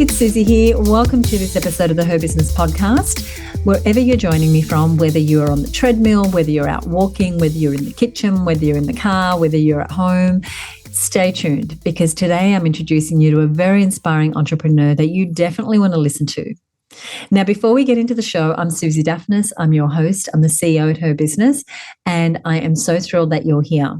it's Susie here. Welcome to this episode of the HerBusiness podcast. Wherever you're joining me from, whether you're on the treadmill, whether you're out walking, whether you're in the kitchen, whether you're in the car, whether you're at home, stay tuned because today I'm introducing you to a very inspiring entrepreneur that you definitely want to listen to. Now, before we get into the show, I'm Susie Daphnis. I'm your host. I'm the CEO at HerBusiness, and I am so thrilled that you're here.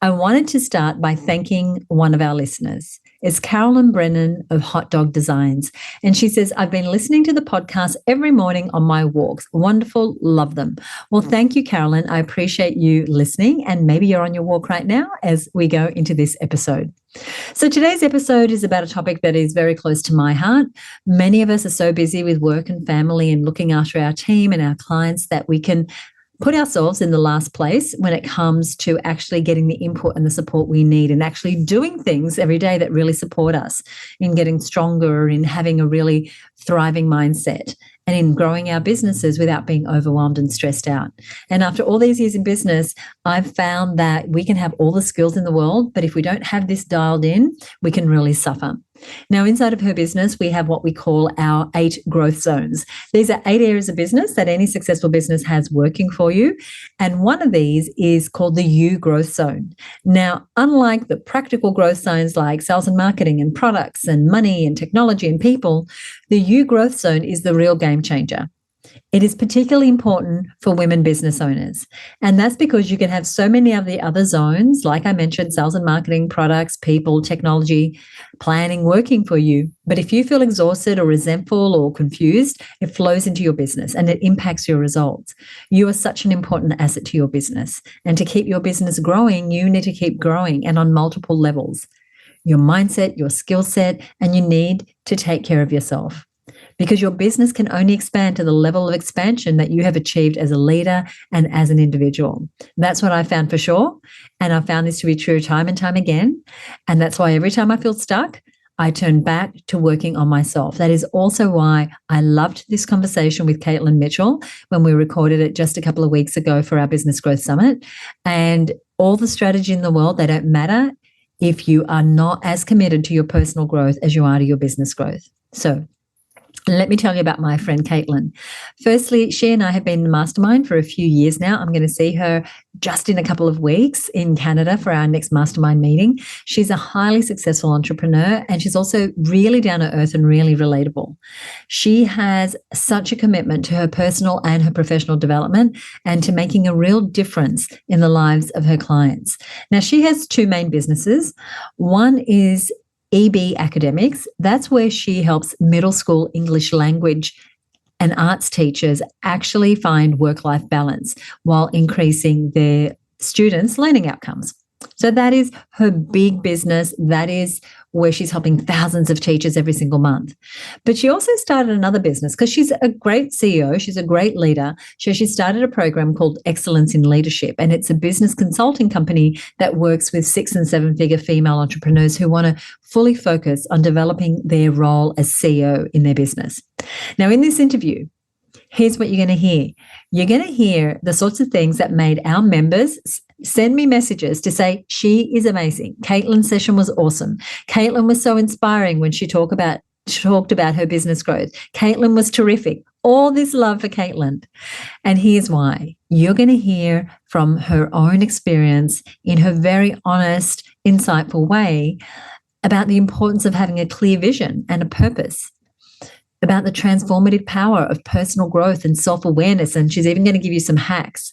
I wanted to start by thanking one of our listeners. It's Carolyn Brennan of Hot Dog Designs. And she says, I've been listening to the podcast every morning on my walks. Wonderful. Love them. Well, thank you, Carolyn. I appreciate you listening. And maybe you're on your walk right now as we go into this episode. So today's episode is about a topic that is very close to my heart. Many of us are so busy with work and family and looking after our team and our clients that we can put ourselves in the last place when it comes to actually getting the input and the support we need and actually doing things every day that really support us in getting stronger, in having a really thriving mindset, and in growing our businesses without being overwhelmed and stressed out. And after all these years in business, I've found that we can have all the skills in the world, but if we don't have this dialed in, we can really suffer. Now, inside of HerBusiness, we have what we call our 8 growth zones. These are 8 areas of business that any successful business has working for you. And one of these is called the U growth zone. Now, unlike the practical growth zones like sales and marketing and products and money and technology and people, the U growth zone is the real game changer. It is particularly important for women business owners. And that's because you can have so many of the other zones, like I mentioned, sales and marketing, products, people, technology, planning, working for you. But if you feel exhausted or resentful or confused, it flows into your business and it impacts your results. You are such an important asset to your business. And to keep your business growing, you need to keep growing and on multiple levels. Your mindset, your skill set, and you need to take care of yourself. Because your business can only expand to the level of expansion that you have achieved as a leader and as an individual. That's what I found for sure. And I found this to be true time and time again. And that's why every time I feel stuck, I turn back to working on myself. That is also why I loved this conversation with Caitlin Mitchell when we recorded it just a couple of weeks ago for our Business Growth Summit. And all the strategy in the world, they don't matter if you are not as committed to your personal growth as you are to your business growth. So let me tell you about my friend Caitlin. Firstly, she and I have been in the mastermind for a few years now. I'm going to see her just in a couple of weeks in Canada for our next mastermind meeting. She's a highly successful entrepreneur and she's also really down to earth and really relatable. She has such a commitment to her personal and her professional development and to making a real difference in the lives of her clients. Now, she has 2 main businesses. One is EB Academics. That's where she helps middle school English language and arts teachers actually find work-life balance while increasing their students' learning outcomes. So that is her big business. That is where she's helping thousands of teachers every single month. But she also started another business because she's a great CEO. She's a great leader. So she started a program called Excellence in Leadership. And it's a business consulting company that works with 6- and 7-figure female entrepreneurs who want to fully focus on developing their role as CEO in their business. Now, in this interview, here's what you're going to hear. You're going to hear the sorts of things that made our members send me messages to say, she is amazing. Caitlin's session was awesome. Caitlin was so inspiring when she talked about her business growth. Caitlin was terrific. All this love for Caitlin. And here's why. You're going to hear from her own experience in her very honest, insightful way about the importance of having a clear vision and a purpose, about the transformative power of personal growth and self-awareness. And she's even going to give you some hacks.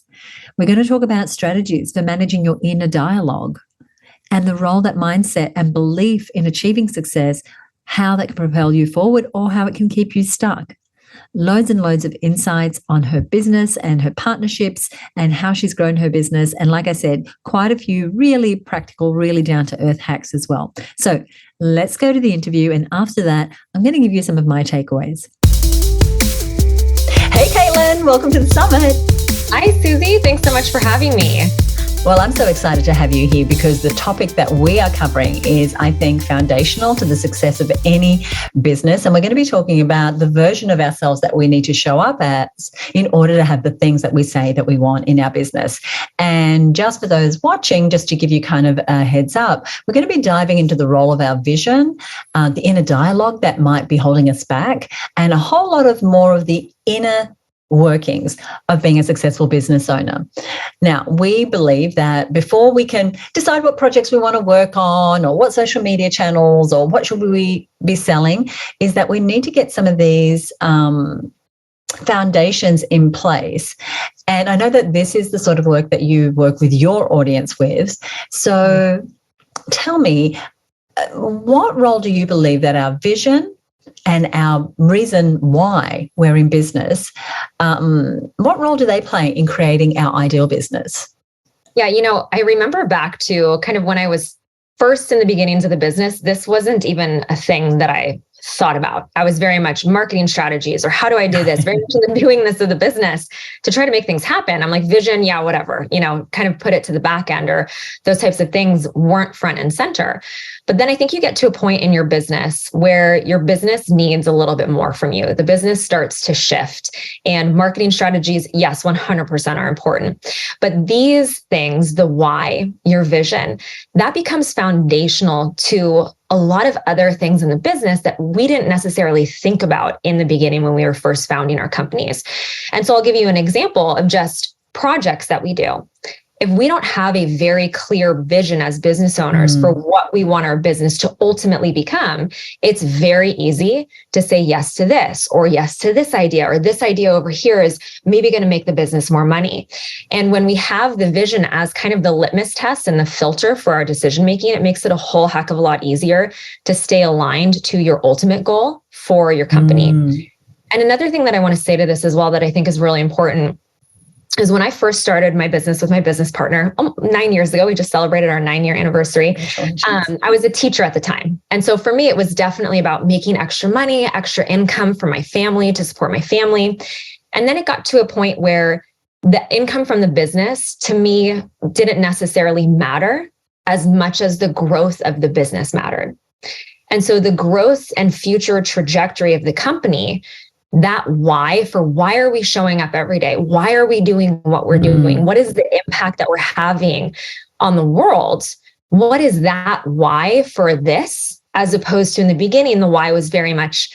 We're going to talk about strategies for managing your inner dialogue and the role that mindset and belief in achieving success, how that can propel you forward or how it can keep you stuck. Loads and loads of insights on her business and her partnerships and how she's grown her business. And like I said, quite a few really practical, really down-to-earth hacks as well. So let's go to the interview. And after that, I'm going to give you some of my takeaways. Hey, Caitlin, welcome to the summit. Hi, Susie. Thanks so much for having me. Well, I'm so excited to have you here because the topic that we are covering is, I think, foundational to the success of any business. And we're going to be talking about the version of ourselves that we need to show up as in order to have the things that we say that we want in our business. And just for those watching, just to give you kind of a heads up, we're going to be diving into the role of our vision, the inner dialogue that might be holding us back, and a whole lot of more of the inner workings of being a successful business owner. Now, we believe that before we can decide what projects we want to work on or what social media channels or what should we be selling, is that we need to get some of these foundations in place. And I know that this is the sort of work that you work with your audience with. So tell me, what role do you believe that our vision and our reason why we're in business, what role do they play in creating our ideal business? Yeah, I remember back to kind of when I was first in the beginnings of the business, this wasn't even a thing that I thought about. I was very much marketing strategies or how do I do this? Very much in the doing this of the business to try to make things happen. I'm like, vision, yeah, whatever, kind of put it to the back end, or those types of things weren't front and center. But then I think you get to a point in your business where your business needs a little bit more from you. The business starts to shift, and marketing strategies, yes, 100% are important. But these things, the why, your vision, that becomes foundational to a lot of other things in the business that we didn't necessarily think about in the beginning when we were first founding our companies. And so I'll give you an example of just projects that we do. If we don't have a very clear vision as business owners for what we want our business to ultimately become, it's very easy to say yes to this or yes to this idea, or this idea over here is maybe going to make the business more money. And when we have the vision as kind of the litmus test and the filter for our decision making, it makes it a whole heck of a lot easier to stay aligned to your ultimate goal for your company. And another thing that I want to say to this as well that I think is really important is when I first started my business with my business partner 9 years ago. We just celebrated our 9-year anniversary. I was a teacher at the time. And so for me, it was definitely about making extra money, extra income for my family to support my family. And then it got to a point where the income from the business to me didn't necessarily matter as much as the growth of the business mattered. And so the growth and future trajectory of the company, that why are we showing up every day? Why are we doing what we're doing? What is the impact that we're having on the world? What is that why for this? As opposed to in the beginning, the why was very much,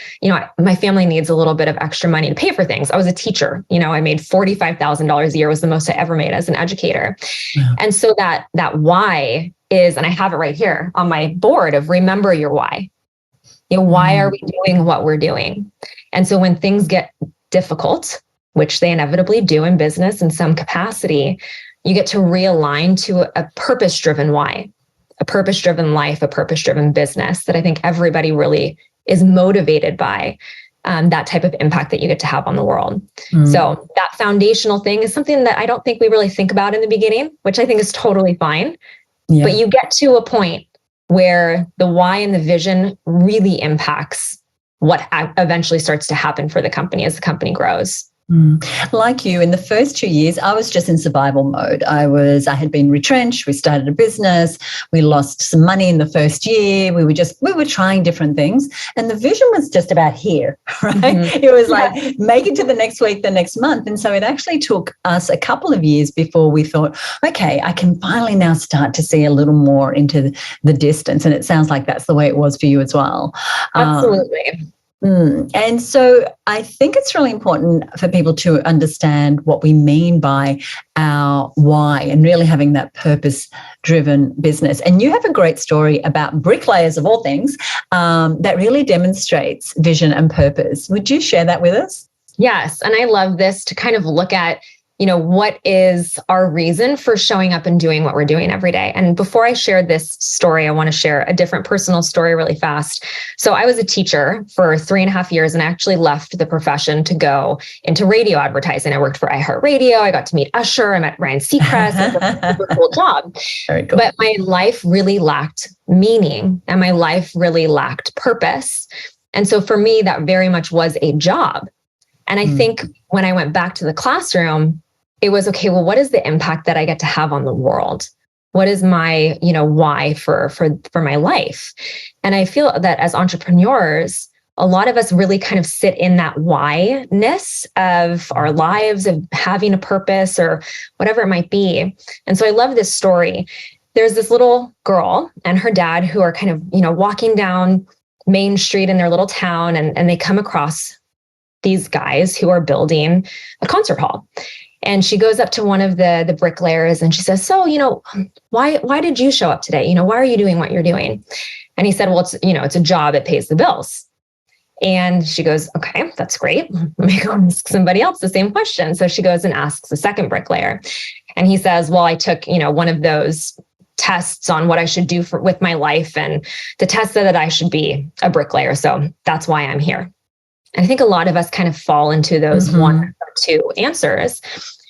my family needs a little bit of extra money to pay for things. I was a teacher, I made $45,000 a year, was the most I ever made as an educator. Yeah. And so that why is, and I have it right here on my board of remember your why. Why are we doing what we're doing? And so when things get difficult, which they inevitably do in business in some capacity, you get to realign to a purpose-driven why, a purpose-driven life, a purpose-driven business that I think everybody really is motivated by, that type of impact that you get to have on the world. So that foundational thing is something that I don't think we really think about in the beginning, which I think is totally fine. Yeah. But you get to a point where the why and the vision really impacts what eventually starts to happen for the company as the company grows. Like you, in the first 2 years, I was just in survival mode. I had been retrenched. We started a business. We lost some money in the first year. We were trying different things. And the vision was just about here, right? It was like, make it to the next week, the next month. And so it actually took us a couple of years before we thought, okay, I can finally now start to see a little more into the distance. And it sounds like that's the way it was for you as well. Absolutely. And so I think it's really important for people to understand what we mean by our why and really having that purpose-driven business. And you have a great story about bricklayers of all things that really demonstrates vision and purpose. Would you share that with us? Yes. And I love this to kind of look at what is our reason for showing up and doing what we're doing every day? And before I share this story, I want to share a different personal story really fast. So I was a teacher for 3.5 years, and I actually left the profession to go into radio advertising. I worked for iHeartRadio. I got to meet Usher. I met Ryan Seacrest. It was a super cool job. Very cool. But my life really lacked meaning, and my life really lacked purpose. And so for me, that very much was a job. And I think when I went back to the classroom, it was, okay, well, what is the impact that I get to have on the world? What is my, why for my life? And I feel that as entrepreneurs, a lot of us really kind of sit in that why-ness of our lives, of having a purpose or whatever it might be. And so I love this story. There's this little girl and her dad who are kind of, walking down Main Street in their little town, and they come across these guys who are building a concert hall. And she goes up to one of the bricklayers and she says, so, why did you show up today? Why are you doing what you're doing? And he said, well, it's a job. It pays the bills. And she goes, okay, that's great. Let me go ask somebody else the same question. So she goes and asks the second bricklayer. And he says, well, I took, one of those tests on what I should do with my life. And the test said that I should be a bricklayer. So that's why I'm here. And I think a lot of us kind of fall into those one or two answers.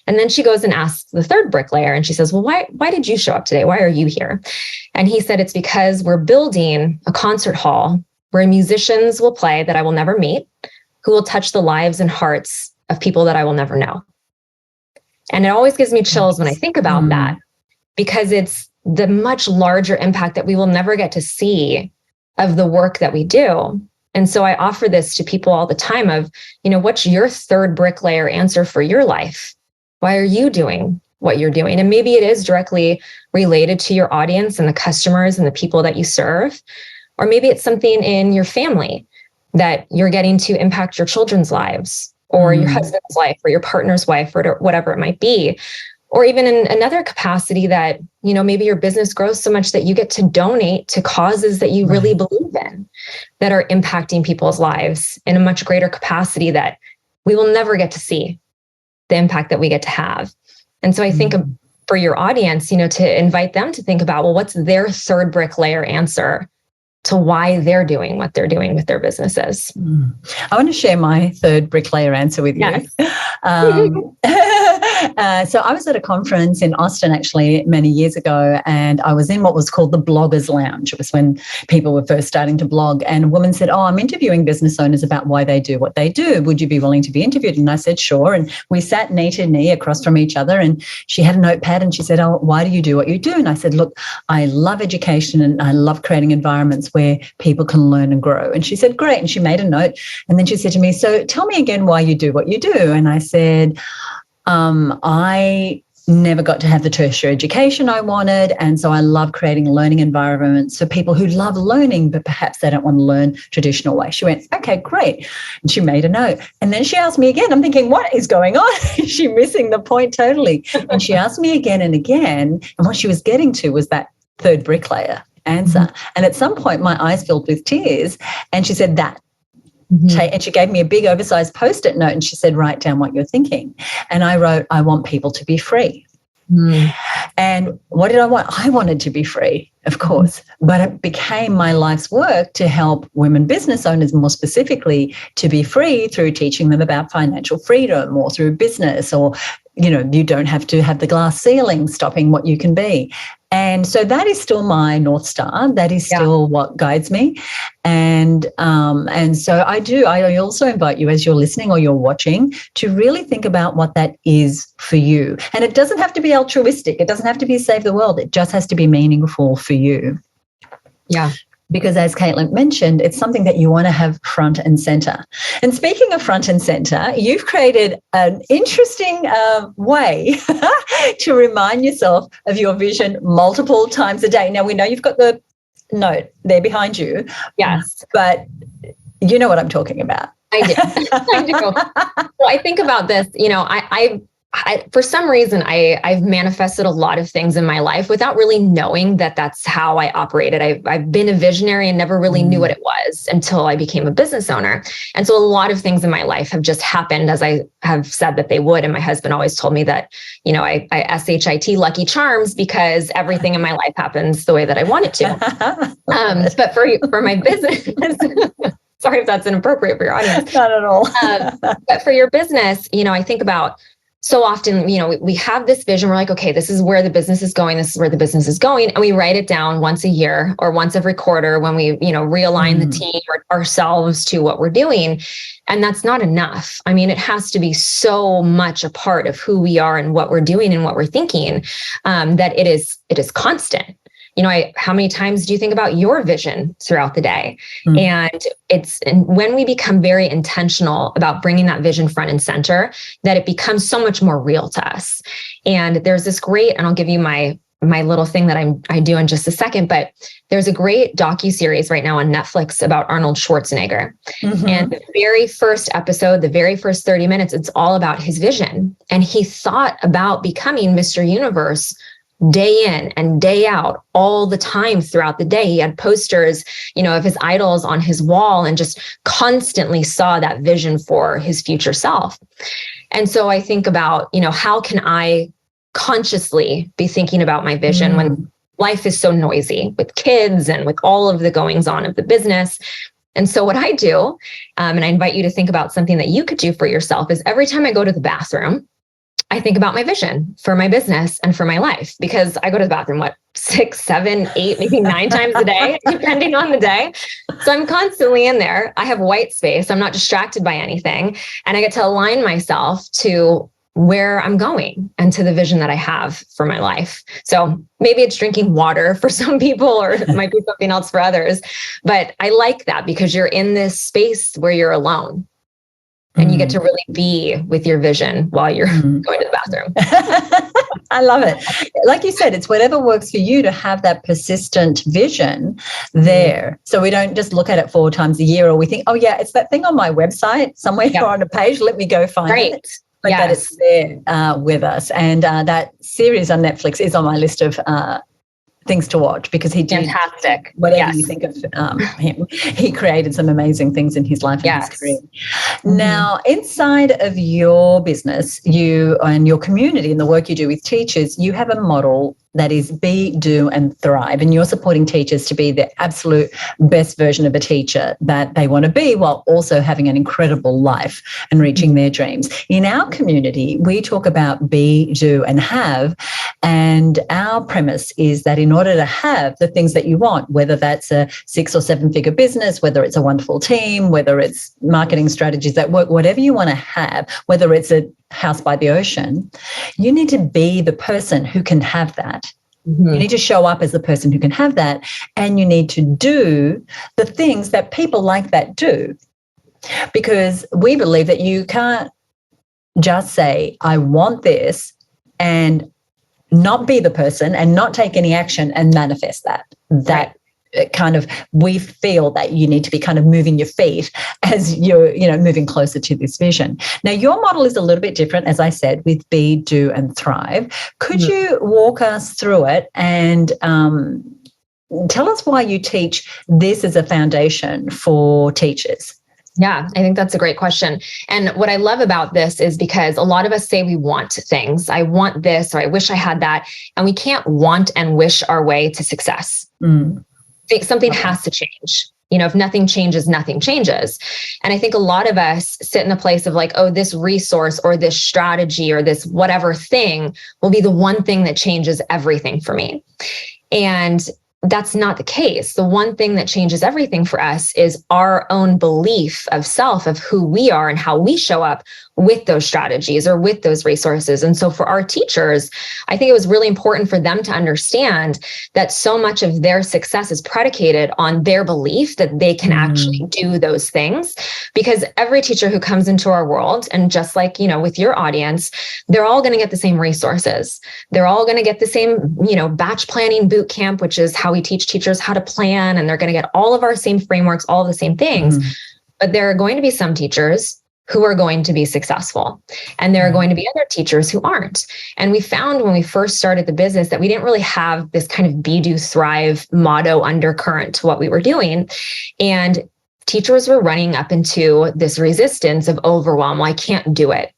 And then she goes and asks the third bricklayer and she says, well, why did you show up today? Why are you here? And he said, it's because we're building a concert hall where musicians will play that I will never meet, who will touch the lives and hearts of people that I will never know. And it always gives me chills when I think about that, because it's the much larger impact that we will never get to see of the work that we do. And so I offer this to people all the time of, what's your third bricklayer answer for your life? Why are you doing what you're doing? And maybe it is directly related to your audience and the customers and the people that you serve. Or maybe it's something in your family that you're getting to impact your children's lives, or your husband's life, or your partner's wife, or whatever it might be. Or even in another capacity that, maybe your business grows so much that you get to donate to causes that you really believe in, that are impacting people's lives in a much greater capacity that we will never get to see the impact that we get to have. And so I think for your audience, to invite them to think about, well, what's their third bricklayer answer to why they're doing what they're doing with their businesses. I want to share my third bricklayer answer with you. Yes. So I was at a conference in Austin actually many years ago, and I was in what was called the Bloggers Lounge. It was when people were first starting to blog, and a woman said, I'm interviewing business owners about why they do what they do. Would you be willing to be interviewed? And I said, sure. And we sat knee to knee across from each other, and she had a notepad and she said, why do you do what you do? And I said, look, I love education and I love creating environments where people can learn and grow. And she said, great. And she made a note. And then she said to me, so tell me again why you do what you do. And I said, I never got to have the tertiary education I wanted. And so I love creating learning environments for people who love learning, but perhaps they don't want to learn traditional way. She went, okay, great. And she made a note. And then she asked me again, I'm thinking, what is going on? Is she missing the point totally? And she asked me again and again. And what she was getting to was that third bricklayer answer. And at some point, my eyes filled with tears. And she said that. And she gave me a big oversized Post-it note and she said, write down what you're thinking. And I wrote, I want people to be free. And what did I want? I wanted to be free, of course, but it became my life's work to help women business owners more specifically to be free through teaching them about financial freedom, or through business, or, you don't have to have the glass ceiling stopping what you can be. And so that is still my North Star. That is still what guides me. And so I also invite you, as you're listening or you're watching, to really think about what that is for you. And it doesn't have to be altruistic. It doesn't have to be save the world. It just has to be meaningful for you. Yeah. Because as Caitlin mentioned, it's something that you want to have front and center. And speaking of front and center, you've created an interesting way to remind yourself of your vision multiple times a day. Now, we know you've got the note there behind you. Yes. But you know what I'm talking about. I do. I do. Well, I think about this, I for some reason, I've manifested a lot of things in my life without really knowing that that's how I operated. I've been a visionary and never really knew what it was until I became a business owner. And so a lot of things in my life have just happened as I have said that they would. And my husband always told me that, I SHIT Lucky Charms because everything in my life happens the way that I want it to. But for my business, sorry if that's inappropriate for your audience. Not at all. But for your business, I think about, so often, we have this vision. We're like, okay, this is where the business is going. This is where the business is going. And we write it down once a year or once every quarter when we, realign the team or ourselves to what we're doing. And that's not enough. I mean, it has to be so much a part of who we are and what we're doing and what we're thinking, that it is constant. How many times do you think about your vision throughout the day? And when we become very intentional about bringing that vision front and center, that it becomes so much more real to us. And there's this great, and I'll give you my little thing that I do in just a second, but there's a great docuseries right now on Netflix about Arnold Schwarzenegger. And the very first episode, the very first 30 minutes, it's all about his vision. And he thought about becoming Mr. Universe day in and day out, all the time throughout the day. He had posters, of his idols on his wall and just constantly saw that vision for his future self. And so I think about, how can I consciously be thinking about my vision when life is so noisy with kids and with all of the goings on of the business. And so what I do, and I invite you to think about something that you could do for yourself, is every time I go to the bathroom, I think about my vision for my business and for my life, because I go to the bathroom, 6, 7, 8, maybe 9 times a day, depending on the day. So I'm constantly in there. I have white space. I'm not distracted by anything. And I get to align myself to where I'm going and to the vision that I have for my life. So maybe it's drinking water for some people, or it might be something else for others. But I like that because you're in this space where you're alone. And you get to really be with your vision while you're going to the bathroom. I love it. Like you said, it's whatever works for you to have that persistent vision there. So we don't just look at it 4 times a year, or we think, oh yeah, it's that thing on my website somewhere on a page. Let me go find it. But that it's there with us. And that series on Netflix is on my list of things to watch, because he did fantastic. Whatever you think of him, he created some amazing things in his life and his career. Now, inside of your business, you and your community and the work you do with teachers, you have a model that is be, do, and thrive. And you're supporting teachers to be the absolute best version of a teacher that they want to be, while also having an incredible life and reaching their dreams. In our community, we talk about be, do, and have. And our premise is that in order to have the things that you want, whether that's a 6 or 7 figure business, whether it's a wonderful team, whether it's marketing strategies that work, whatever you want to have, whether it's a house by the ocean, you need to be the person who can have that. You need to show up as the person who can have that, and you need to do the things that people like that do, because we believe that you can't just say, I want this, and not be the person and not take any action and manifest that. Kind of, we feel that you need to be kind of moving your feet as you're, moving closer to this vision. Now, your model is a little bit different, as I said, with be, do, and thrive. Could you walk us through it and tell us why you teach this as a foundation for teachers? Yeah, I think that's a great question. And what I love about this is because a lot of us say we want things. I want this, or I wish I had that. And we can't want and wish our way to success. I think something has to change. If nothing changes, nothing changes. And I think a lot of us sit in the place of like, oh, this resource or this strategy or this whatever thing will be the one thing that changes everything for me. And that's not the case. The one thing that changes everything for us is our own belief of self, of who we are and how we show up with those strategies or with those resources. And so for our teachers, I think it was really important for them to understand that so much of their success is predicated on their belief that they can actually do those things. Because every teacher who comes into our world, and just like, with your audience, they're all going to get the same resources. They're all going to get the same, batch planning boot camp, which is how we teach teachers how to plan. And they're going to get all of our same frameworks, all of the same things. But there are going to be some teachers who are going to be successful. And there are going to be other teachers who aren't. And we found when we first started the business that we didn't really have this kind of be, do, thrive motto undercurrent to what we were doing. And teachers were running up into this resistance of overwhelm. Well, I can't do it.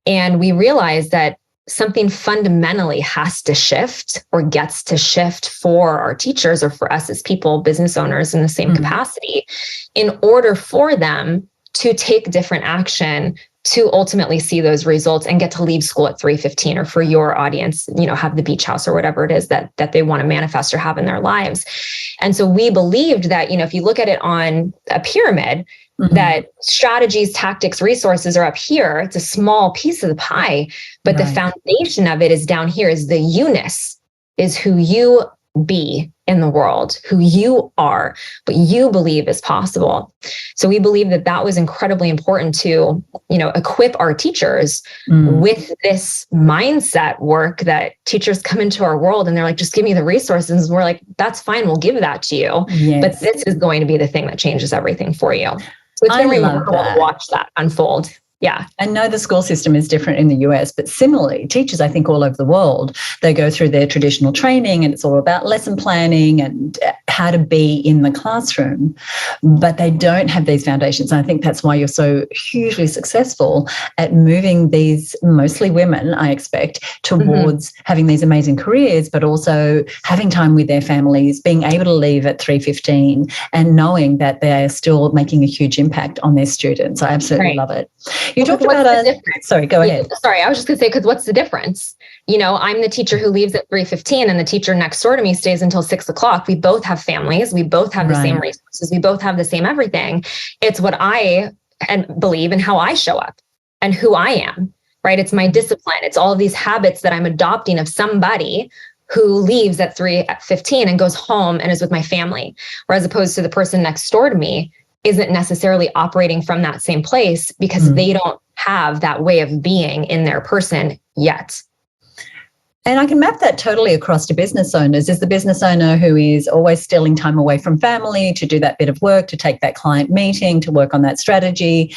And we realized that something fundamentally has to shift or gets to shift for our teachers or for us as people, business owners in the same capacity, in order for them to take different action, to ultimately see those results and get to leave school at 3:15, or for your audience, have the beach house or whatever it is that they want to manifest or have in their lives. And so we believed that, if you look at it on a pyramid, that strategies, tactics, resources are up here. It's a small piece of the pie, but the foundation of it is down here, is the you-ness, is who you be in the world, who you are, what you believe is possible. So we believe that that was incredibly important to, equip our teachers with this mindset work, that teachers come into our world and they're like, just give me the resources. And we're like, that's fine. We'll give that to you. Yes. But this is going to be the thing that changes everything for you. So it's been remarkable to watch that unfold. Yeah. I know the school system is different in the US, but similarly, teachers, I think all over the world, they go through their traditional training and it's all about lesson planning and how to be in the classroom, but they don't have these foundations. And I think that's why you're so hugely successful at moving these, mostly women, I expect, towards having these amazing careers, but also having time with their families, being able to leave at 3:15 and knowing that they are still making a huge impact on their students. I absolutely love it. You talked about sorry, go ahead. Sorry, I was just going to say, because what's the difference? I'm the teacher who leaves at 3:15 and the teacher next door to me stays until 6:00. We both have families. We both have the same resources. We both have the same everything. It's what I believe and how I show up and who I am, right? It's my discipline. It's all of these habits that I'm adopting of somebody who leaves at 3:15 and goes home and is with my family, whereas opposed to the person next door to me isn't necessarily operating from that same place because they don't have that way of being in their person yet. And I can map that totally across to business owners. Is the business owner who is always stealing time away from family to do that bit of work, to take that client meeting, to work on that strategy,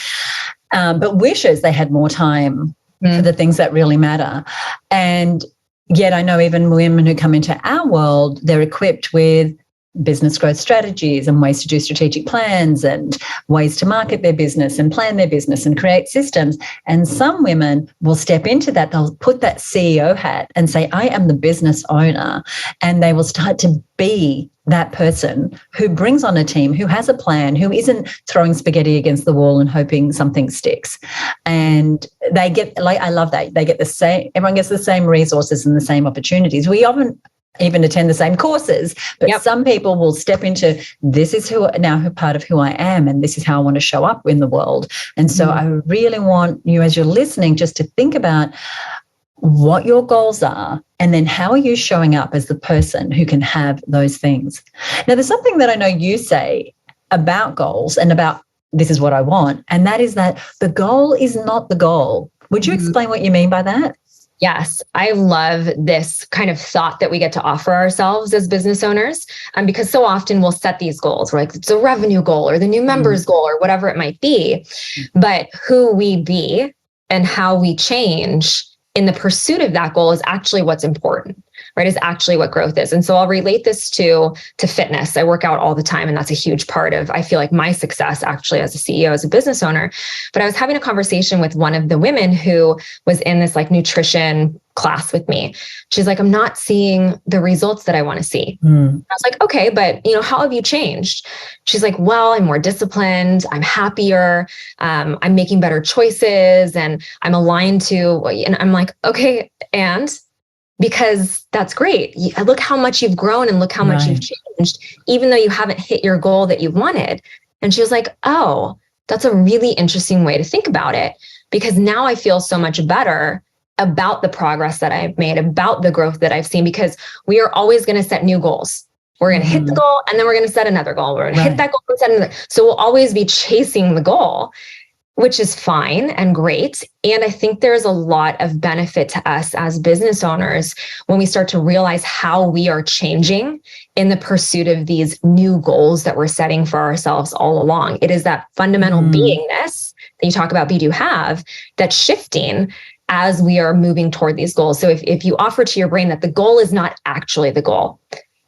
but wishes they had more time for the things that really matter. And yet I know even women who come into our world, they're equipped with business growth strategies and ways to do strategic plans and ways to market their business and plan their business and create systems. And some women will step into that. They'll put that CEO hat and say, I am the business owner. And they will start to be that person who brings on a team, who has a plan, who isn't throwing spaghetti against the wall and hoping something sticks. And they get, I love that. They get the same, everyone gets the same resources and the same opportunities. We often even attend the same courses, but some people will step into, this is who part of who I am, and this is how I want to show up in the world. And so I really want you, as you're listening, just to think about what your goals are, and then how are you showing up as the person who can have those things. Now, there's something that I know you say about goals and about this is what I want, and that is that the goal is not the goal. Would you explain what you mean by that? Yes, I love this kind of thought that we get to offer ourselves as business owners, because so often we'll set these goals, like it's a revenue goal or the new members goal or whatever it might be. But who we be and how we change in the pursuit of that goal is actually what's important, right? Is actually what growth is. And so I'll relate this to fitness. I work out all the time, and that's a huge part of, I feel like, my success actually as a CEO, as a business owner. But I was having a conversation with one of the women who was in this like nutrition class with me. She's like, I'm not seeing the results that I want to see. I was like, okay, but how have you changed? She's like, well, I'm more disciplined. I'm happier. I'm making better choices, and I'm aligned to, and I'm like, okay. And because that's great. Look how much you've grown and look how much you've changed, even though you haven't hit your goal that you wanted. And she was like, oh, that's a really interesting way to think about it, because now I feel so much better about the progress that I've made, about the growth that I've seen, because we are always going to set new goals. We're going to hit the goal, and then we're going to set another goal. We're going to hit that goal and set another. So we'll always be chasing the goal, which is fine and great. And I think there's a lot of benefit to us as business owners when we start to realize how we are changing in the pursuit of these new goals that we're setting for ourselves all along. It is that fundamental beingness that you talk about, be, do, have, that's shifting as we are moving toward these goals. So if you offer to your brain that the goal is not actually the goal,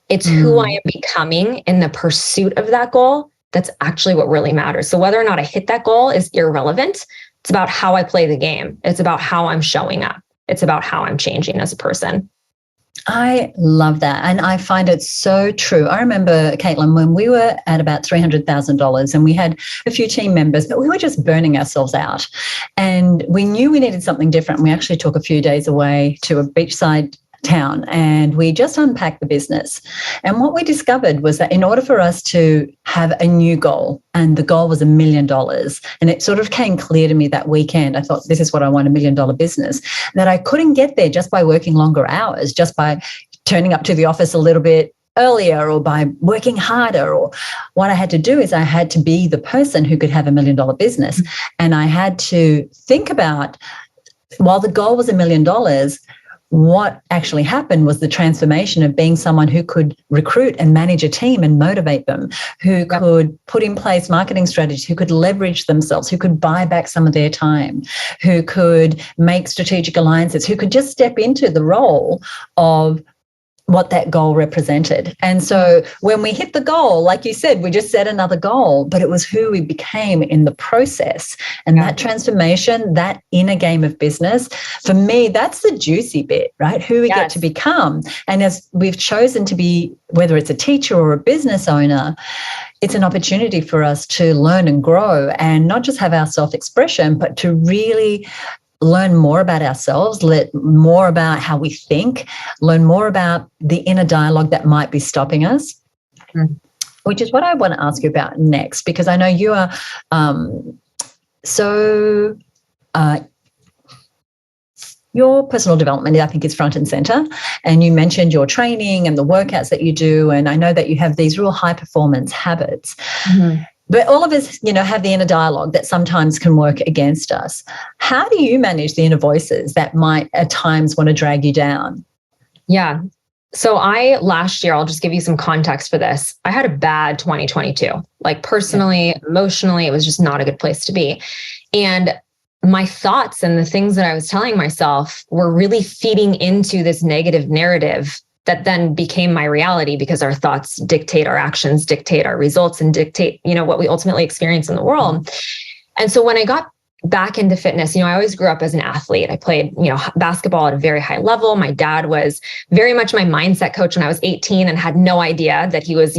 it's who I am becoming in the pursuit of that goal, that's actually what really matters. So whether or not I hit that goal is irrelevant. It's about how I play the game. It's about how I'm showing up. It's about how I'm changing as a person. I love that. And I find it so true. I remember, Caitlin, when we were at about $300,000 and we had a few team members, but we were just burning ourselves out. And we knew we needed something different. We actually took a few days away to a beachside town and we just unpacked the business. And what we discovered was that in order for us to have a new goal, and the goal was $1 million, and it sort of came clear to me that weekend, I thought, this is what I want, $1 million business, that I couldn't get there just by working longer hours, just by turning up to the office a little bit earlier or by working harder. Or what I had to do is I had to be the person who could have $1 million business. And I had to think about, while the goal was $1 million, what actually happened was the transformation of being someone who could recruit and manage a team and motivate them, who could put in place marketing strategies, who could leverage themselves, who could buy back some of their time, who could make strategic alliances, who could just step into the role of what that goal represented. And so when we hit the goal, like you said, we just set another goal, but it was who we became in the process. And that transformation, that inner game of business, for me, that's the juicy bit, right? Who we get to become. And as we've chosen to be, whether it's a teacher or a business owner, it's an opportunity for us to learn and grow and not just have our self-expression, but to really learn more about ourselves, learn more about how we think, learn more about the inner dialogue that might be stopping us, which is what I want to ask you about next, because I know you are your personal development, I think, is front and center. And you mentioned your training and the workouts that you do. And I know that you have these real high performance habits. But all of us, have the inner dialogue that sometimes can work against us. How do you manage the inner voices that might at times want to drag you down? Yeah. So last year, I'll just give you some context for this. I had a bad 2022, like personally, emotionally, it was just not a good place to be. And my thoughts and the things that I was telling myself were really feeding into this negative narrative that then became my reality, because our thoughts dictate our actions, dictate our results, and dictate, what we ultimately experience in the world. And so when I got back into fitness, I always grew up as an athlete. I played, basketball at a very high level. My dad was very much my mindset coach when I was 18 and had no idea that he was,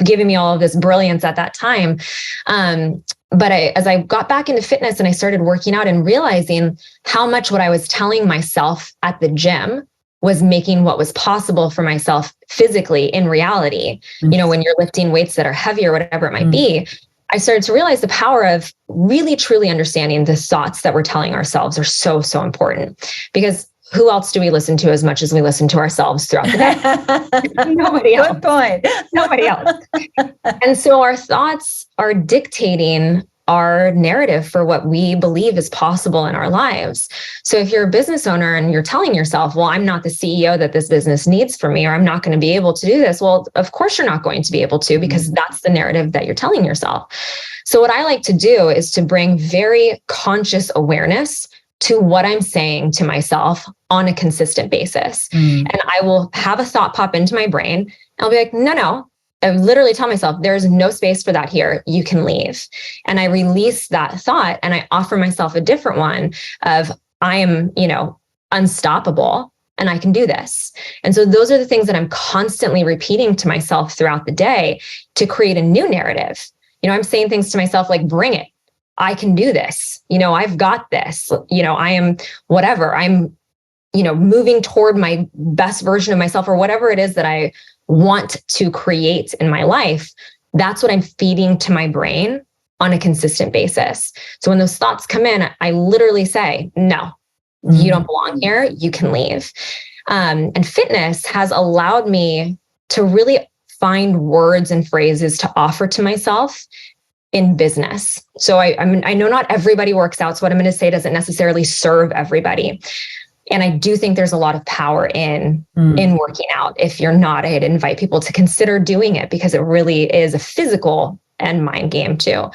giving me all of this brilliance at that time. But as I got back into fitness and I started working out and realizing how much what I was telling myself at the gym was making what was possible for myself physically in reality, when you're lifting weights that are heavy or whatever it might be, I started to realize the power of really, truly understanding the thoughts that we're telling ourselves are so, so important. Because who else do we listen to as much as we listen to ourselves throughout the day? Nobody else. Good point. Nobody else. And so our thoughts are dictating our narrative for what we believe is possible in our lives. So if you're a business owner and you're telling yourself, well, I'm not the CEO that this business needs from me, or I'm not going to be able to do this. Well, of course you're not going to be able to, because that's the narrative that you're telling yourself. So what I like to do is to bring very conscious awareness to what I'm saying to myself on a consistent basis. And I will have a thought pop into my brain. And I'll be like, no. I literally tell myself, there's no space for that here. You can leave. And I release that thought and I offer myself a different one of, I am, unstoppable and I can do this. And so those are the things that I'm constantly repeating to myself throughout the day to create a new narrative. I'm saying things to myself like, bring it. I can do this. I've got this. I am whatever. I'm, moving toward my best version of myself, or whatever it is that I want to create in my life. That's what I'm feeding to my brain on a consistent basis. So when those thoughts come in, I literally say, no, you don't belong here. You can leave. And fitness has allowed me to really find words and phrases to offer to myself in business. So I know not everybody works out. So what I'm going to say doesn't necessarily serve everybody. And I do think there's a lot of power in working out. If you're not, I'd invite people to consider doing it, because it really is a physical and mind game too.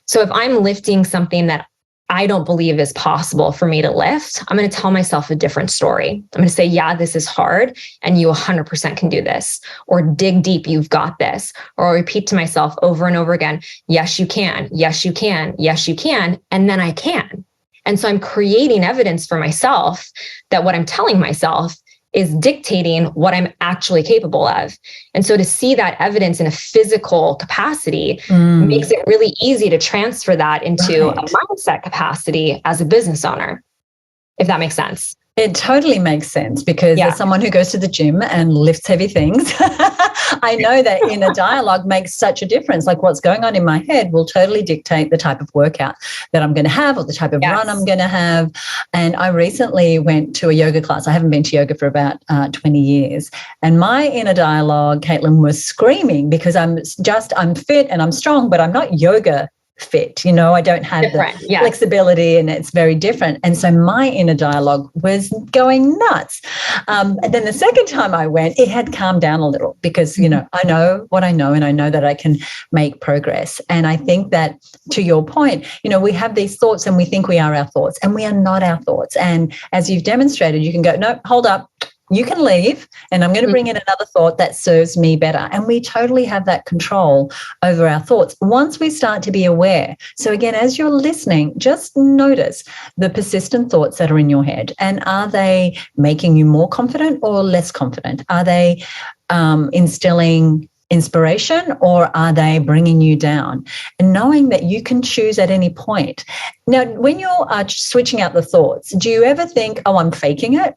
So if I'm lifting something that I don't believe is possible for me to lift, I'm going to tell myself a different story. I'm going to say, yeah, this is hard and you 100% can do this, or dig deep, you've got this. Or I'll repeat to myself over and over again, yes, you can, yes, you can, yes, you can. And then I can. And so I'm creating evidence for myself that what I'm telling myself is dictating what I'm actually capable of. And so to see that evidence in a physical capacity makes it really easy to transfer that into a mindset capacity as a business owner, if that makes sense. It totally makes sense, because as someone who goes to the gym and lifts heavy things, I know that inner dialogue makes such a difference. Like, what's going on in my head will totally dictate the type of workout that I'm going to have, or the type of run I'm going to have. And I recently went to a yoga class. I haven't been to yoga for about 20 years. And my inner dialogue, Caitlin, was screaming, because I'm fit and I'm strong, but I'm not yoga fit. I don't have the flexibility, and it's very different. And so my inner dialogue was going nuts. And then the second time I went, it had calmed down a little, because, I know what I know, and I know that I can make progress. And I think that, to your point, we have these thoughts and we think we are our thoughts, and we are not our thoughts. And as you've demonstrated, you can go, no, hold up. You can leave, and I'm going to bring in another thought that serves me better. And we totally have that control over our thoughts once we start to be aware. So again, as you're listening, just notice the persistent thoughts that are in your head. And are they making you more confident or less confident? Are they instilling inspiration, or are they bringing you down? And knowing that you can choose at any point. Now, when you're switching out the thoughts, do you ever think, oh, I'm faking it?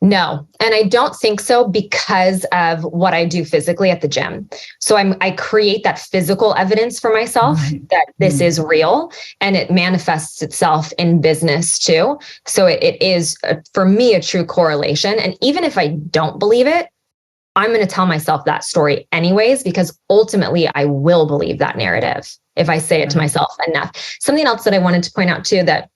No. And I don't think so, because of what I do physically at the gym. So I create that physical evidence for myself that this is real, and it manifests itself in business too. So it is, for me, a true correlation. And even if I don't believe it, I'm going to tell myself that story anyways, because ultimately I will believe that narrative if I say it to myself enough. Something else that I wanted to point out too, that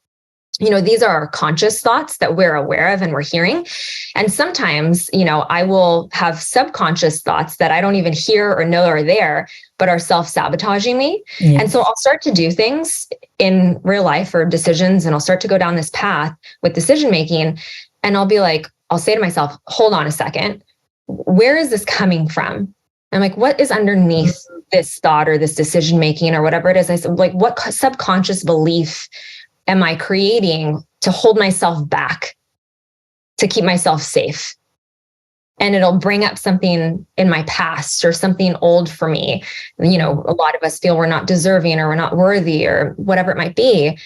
these are our conscious thoughts that we're aware of and we're hearing. And sometimes, I will have subconscious thoughts that I don't even hear or know are there, but are self-sabotaging me. Yes. And so I'll start to do things in real life or decisions, and I'll start to go down this path with decision-making. And I'll say to myself, hold on a second, where is this coming from? I'm like, what is underneath this thought or this decision-making or whatever it is? I said, what subconscious belief am I creating to hold myself back, to keep myself safe? And it'll bring up something in my past or something old for me. A lot of us feel we're not deserving or we're not worthy or whatever it might be.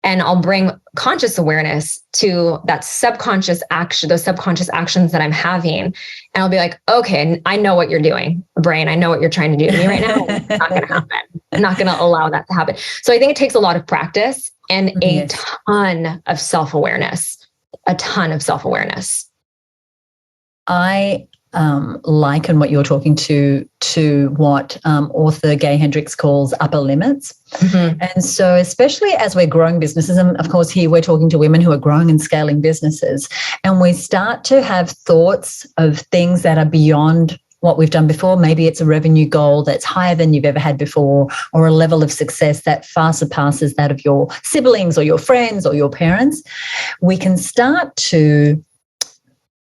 And I'll bring conscious awareness to that subconscious action, those subconscious actions that I'm having. And I'll be like, okay, I know what you're doing, brain. I know what you're trying to do to me right now. It's not going to happen. I'm not going to allow that to happen. So I think it takes a lot of practice and a ton of self-awareness, I liken what you're talking to what author Gay Hendricks calls upper limits. And so especially as we're growing businesses, and of course here we're talking to women who are growing and scaling businesses, and we start to have thoughts of things that are beyond what we've done before. Maybe it's a revenue goal that's higher than you've ever had before, or a level of success that far surpasses that of your siblings or your friends or your parents. We can start to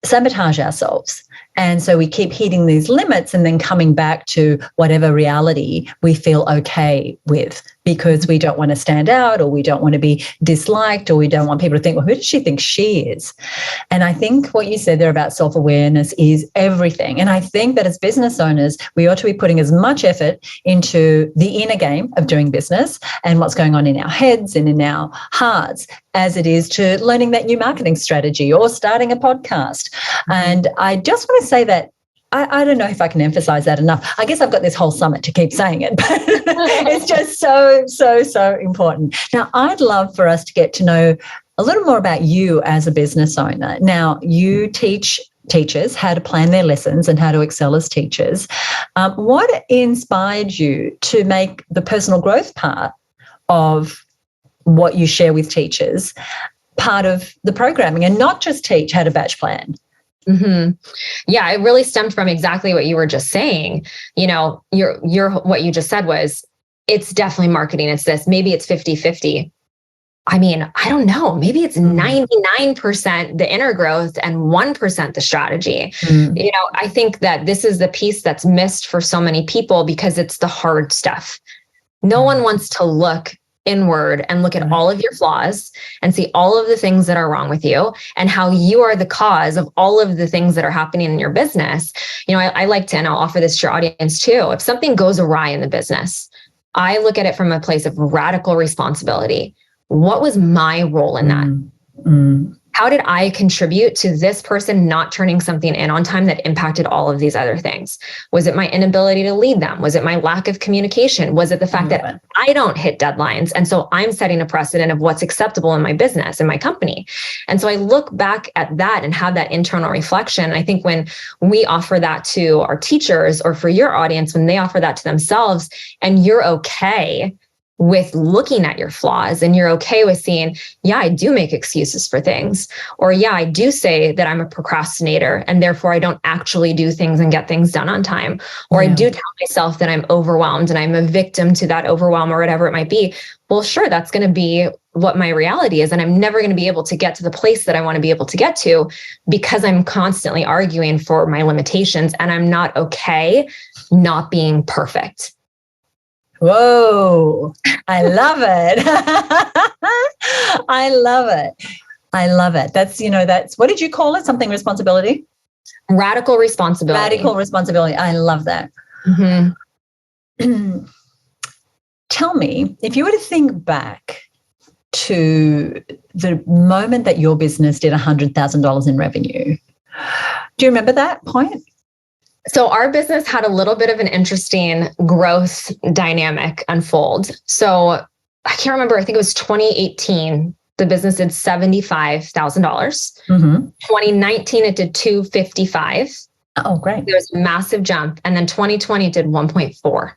sabotage ourselves. And so we keep hitting these limits and then coming back to whatever reality we feel okay with, because we don't want to stand out, or we don't want to be disliked, or we don't want people to think, well, who does she think she is? And I think what you said there about self-awareness is everything. And I think that as business owners, we ought to be putting as much effort into the inner game of doing business and what's going on in our heads and in our hearts, as it is to learning that new marketing strategy or starting a podcast. And I just want to say that I don't know if I can emphasize that enough. I guess I've got this whole summit to keep saying it, but it's just so important. Now, I'd love for us to get to know a little more about you as a business owner. Now, you teach teachers how to plan their lessons and how to excel as teachers. What inspired you to make the personal growth part of what you share with teachers part of the programming, and not just teach how to batch plan? Yeah, it really stemmed from exactly what you were just saying. What you just said was, it's definitely marketing. It's this, maybe it's 50-50. I mean, I don't know. Maybe it's 99% the inner growth and 1% the strategy. I think that this is the piece that's missed for so many people, because it's the hard stuff. No one wants to look inward and look at all of your flaws and see all of the things that are wrong with you and how you are the cause of all of the things that are happening in your business. I like to, and I'll offer this to your audience too. If something goes awry in the business, I look at it from a place of radical responsibility. What was my role in that? How did I contribute to this person not turning something in on time that impacted all of these other things? Was it my inability to lead them? Was it my lack of communication? Was it the fact that I don't hit deadlines? And so I'm setting a precedent of what's acceptable in my business, in my company. And so I look back at that and have that internal reflection. I think when we offer that to our teachers, or for your audience, when they offer that to themselves, and you're okay with looking at your flaws, and you're okay with seeing, yeah, I do make excuses for things, or yeah, I do say that I'm a procrastinator and therefore I don't actually do things and get things done on time, or I do tell myself that I'm overwhelmed and I'm a victim to that overwhelm or whatever it might be. Well, sure, that's going to be what my reality is. And I'm never going to be able to get to the place that I want to be able to get to because I'm constantly arguing for my limitations, and I'm not okay not being perfect. Whoa, I love it. I love it. I love it. That's, what did you call it? Something responsibility? Radical responsibility. Radical responsibility. I love that. Tell me, if you were to think back to the moment that your business did $100,000 in revenue, do you remember that point? So our business had a little bit of an interesting growth dynamic unfold. So I can't remember, I think it was 2018, the business did $75,000. 2019, it did $255,000. Oh, great. There was a massive jump. And then 2020 did 1.4.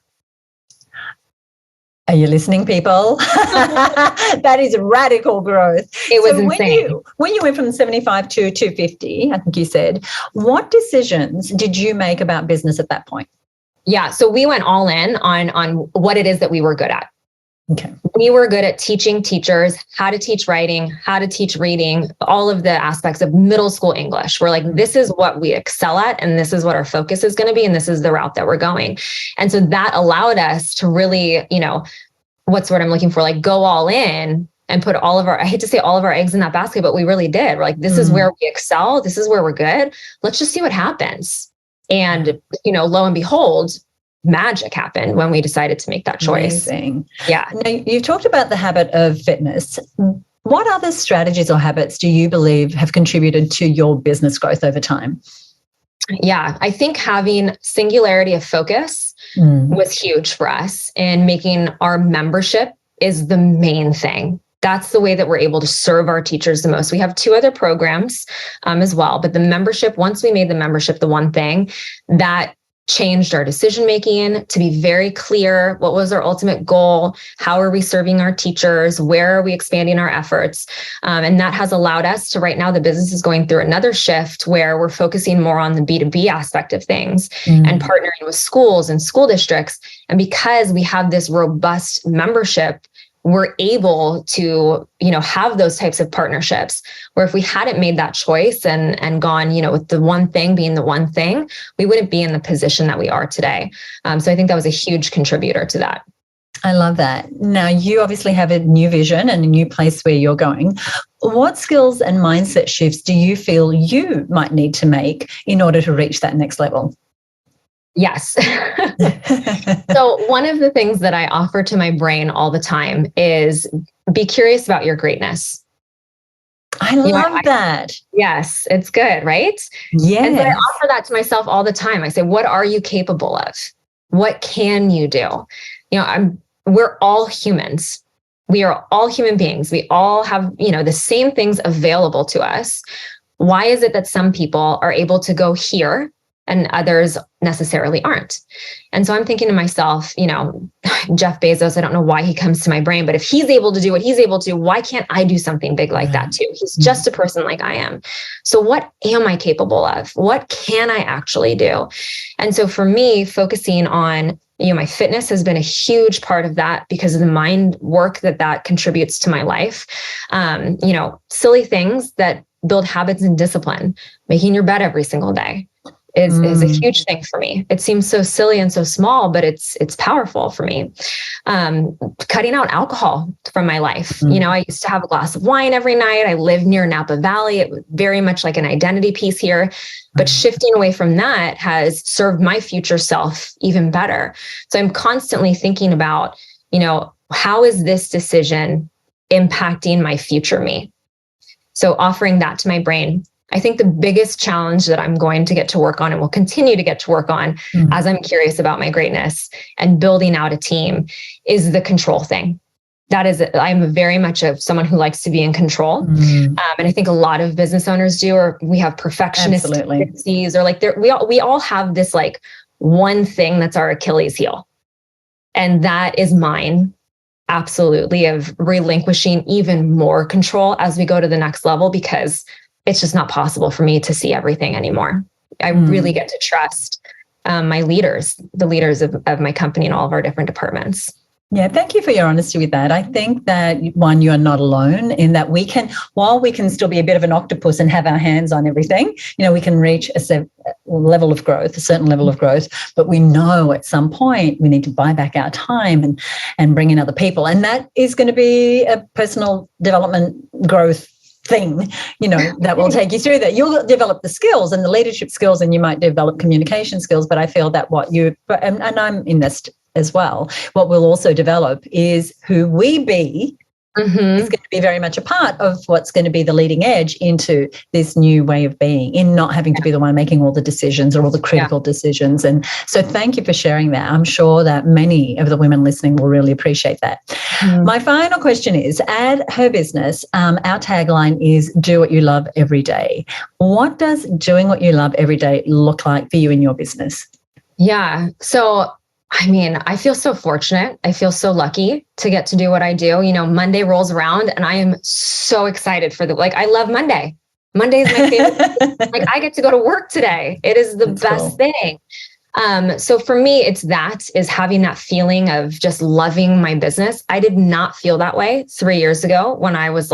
Are you listening, people? That is radical growth. It was insane. When you went from 75 to 250, I think you said, what decisions did you make about business at that point? Yeah. So we went all in on what it is that we were good at. Okay. We were good at teaching teachers how to teach writing, how to teach reading, all of the aspects of middle school English. We're like, this is what we excel at, and this is what our focus is going to be, and this is the route that we're going. And so that allowed us to really, what's what I'm looking for, like go all in and put all of our, I hate to say all of our eggs in that basket, but we really did. We're like, this is where we excel. This is where we're good. Let's just see what happens. And, lo and behold, magic happened when we decided to make that choice. Amazing. Yeah. Now, you've talked about the habit of fitness. What other strategies or habits do you believe have contributed to your business growth over time? Yeah, I think having singularity of focus was huge for us, and making our membership is the main thing. That's the way that we're able to serve our teachers the most. We have 2 other programs as well, but the membership, once we made the membership the one thing, that changed our decision-making to be very clear. What was our ultimate goal? How are we serving our teachers? Where are we expanding our efforts? And that has allowed us to, right now, the business is going through another shift where we're focusing more on the B2B aspect of things and partnering with schools and school districts. And because we have this robust membership, we're able to, have those types of partnerships where if we hadn't made that choice and gone, with the one thing being the one thing, we wouldn't be in the position that we are today. So I think that was a huge contributor to that. I love that. Now, you obviously have a new vision and a new place where you're going. What skills and mindset shifts do you feel you might need to make in order to reach that next level? Yes. So one of the things that I offer to my brain all the time is be curious about your greatness. I love that. Yes, it's good, right? Yes. And so I offer that to myself all the time. I say, what are you capable of? What can you do? We're all humans. We are all human beings. We all have, the same things available to us. Why is it that some people are able to go here and others necessarily aren't? And so I'm thinking to myself, Jeff Bezos, I don't know why he comes to my brain, but if he's able to do what he's able to, why can't I do something big like that too? He's just a person like I am. So what am I capable of? What can I actually do? And so for me, focusing on, my fitness has been a huge part of that because of the mind work that contributes to my life. Silly things that build habits and discipline, making your bed every single day. is a huge thing for me. It seems so silly and so small, but it's powerful for me. Cutting out alcohol from my life. I used to have a glass of wine every night. I live near Napa Valley. It was very much like an identity piece here, but shifting away from that has served my future self even better. So I'm constantly thinking about, how is this decision impacting my future me? So offering that to my brain. I think the biggest challenge that I'm going to get to work on and will continue to get to work on as I'm curious about my greatness and building out a team is the control thing. That is, I'm very much of someone who likes to be in control. And I think a lot of business owners do, or we have perfectionist tendencies, or like we all have this like one thing that's our Achilles heel. And that is mine. Absolutely, of relinquishing even more control as we go to the next level, because it's just not possible for me to see everything anymore. I really get to trust my leaders, the leaders of my company and all of our different departments. Yeah, thank you for your honesty with that. I think that, one, you are not alone in that while we can still be a bit of an octopus and have our hands on everything, we can reach a certain level of growth, but we know at some point we need to buy back our time and bring in other people. And that is going to be a personal development growth thing, that will take you through that. You'll develop the skills and the leadership skills, and you might develop communication skills. But I feel that and I'm in this as well, what we'll also develop is who we be is going to be very much a part of what's going to be the leading edge into this new way of being, in not having to be the one making all the decisions or all the critical decisions. And so thank you for sharing that. I'm sure that many of the women listening will really appreciate that. My final question is, at HerBusiness, our tagline is do what you love every day. What does doing what you love every day look like for you in your business? Yeah. So I feel so fortunate. I feel so lucky to get to do what I do. Monday rolls around and I am so excited for I love Monday. Monday is my favorite. I get to go to work today. It is the best thing. So for me, is having that feeling of just loving my business. I did not feel that way 3 years ago when I was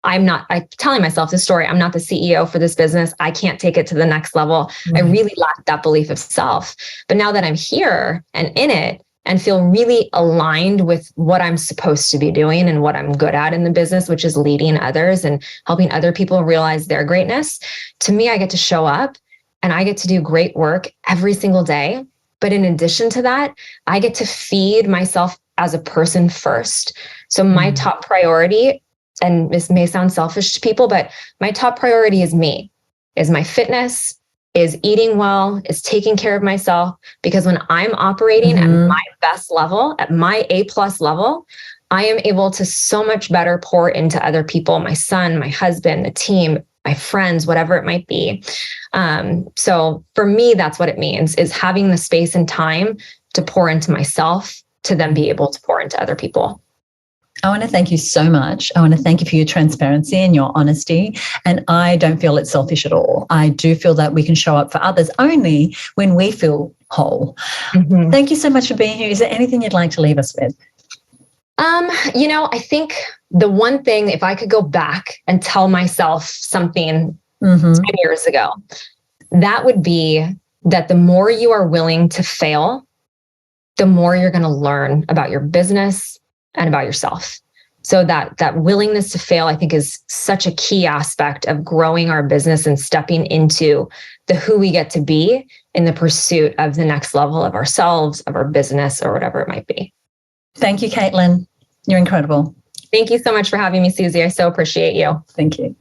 I'm telling myself this story. I'm not the CEO for this business. I can't take it to the next level. I really lacked that belief of self. But now that I'm here and in it and feel really aligned with what I'm supposed to be doing and what I'm good at in the business, which is leading others and helping other people realize their greatness, to me, I get to show up and I get to do great work every single day. But in addition to that, I get to feed myself as a person first. So my top priority, and this may sound selfish to people, but my top priority is me, is my fitness, is eating well, is taking care of myself. Because when I'm operating at my best level, at my A+ level, I am able to so much better pour into other people, my son, my husband, the team, my friends, whatever it might be. So for me, that's what it means, is having the space and time to pour into myself, to then be able to pour into other people. I want to thank you so much. I want to thank you for your transparency and your honesty. And I don't feel it's selfish at all. I do feel that we can show up for others only when we feel whole. Thank you so much for being here. Is there anything you'd like to leave us with? I think the one thing, if I could go back and tell myself something 10 years ago, that would be that the more you are willing to fail, the more you're going to learn about your business and about yourself. So that willingness to fail, I think, is such a key aspect of growing our business and stepping into the who we get to be in the pursuit of the next level of ourselves, of our business, or whatever it might be. Thank you, Caitlin. You're incredible. Thank you so much for having me, Susie. I so appreciate you. Thank you.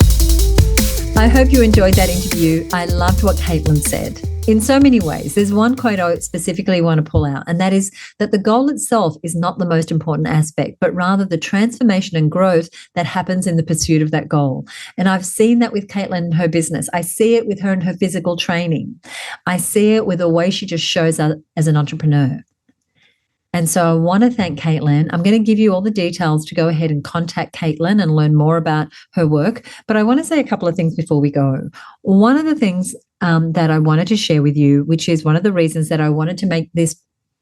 I hope you enjoyed that interview. I loved what Caitlin said. In so many ways, there's one quote I specifically want to pull out, and that is that the goal itself is not the most important aspect, but rather the transformation and growth that happens in the pursuit of that goal. And I've seen that with Caitlin and her business. I see it with her and her physical training. I see it with the way she just shows up as an entrepreneur. And so I want to thank Caitlin. I'm going to give you all the details to go ahead and contact Caitlin and learn more about her work. But I want to say a couple of things before we go. One of the things that I wanted to share with you, which is one of the reasons that I wanted to make this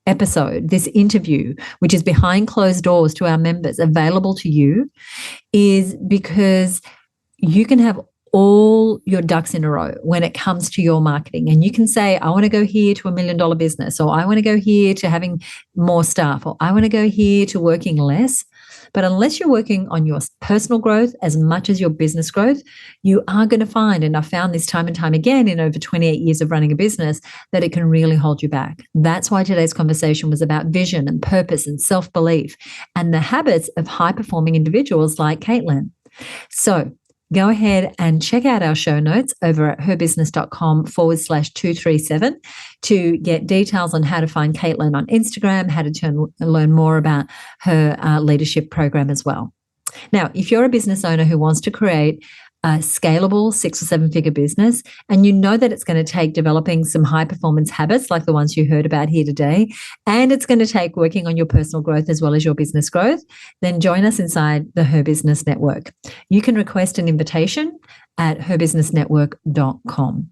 episode, this interview, which is behind closed doors to our members, available to you, is because you can have all your ducks in a row when it comes to your marketing. And you can say, I want to go here to $1 million business, or I want to go here to having more staff, or I want to go here to working less. But unless you're working on your personal growth as much as your business growth, you are going to find, and I've found this time and time again in over 28 years of running a business, that it can really hold you back. That's why today's conversation was about vision and purpose and self-belief and the habits of high-performing individuals like Caitlin. So go ahead and check out our show notes over at herbusiness.com/237 to get details on how to find Caitlin on Instagram, how to learn more about her leadership program as well. Now, if you're a business owner who wants to create a scalable 6 or 7 figure business, and you know that it's going to take developing some high performance habits like the ones you heard about here today, and it's going to take working on your personal growth as well as your business growth, then join us inside the Her Business Network. You can request an invitation at herbusinessnetwork.com.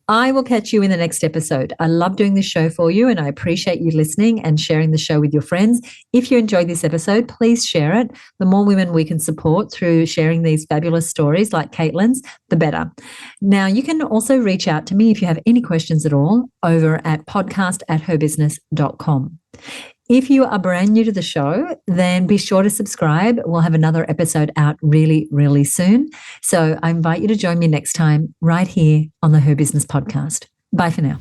I will catch you in the next episode. I love doing this show for you, and I appreciate you listening and sharing the show with your friends. If you enjoyed this episode, please share it. The more women we can support through sharing these fabulous stories like Caitlin's, the better. Now, you can also reach out to me if you have any questions at all over at podcast@herbusiness.com. If you are brand new to the show, then be sure to subscribe. We'll have another episode out really, really soon. So I invite you to join me next time right here on the Her Business podcast. Bye for now.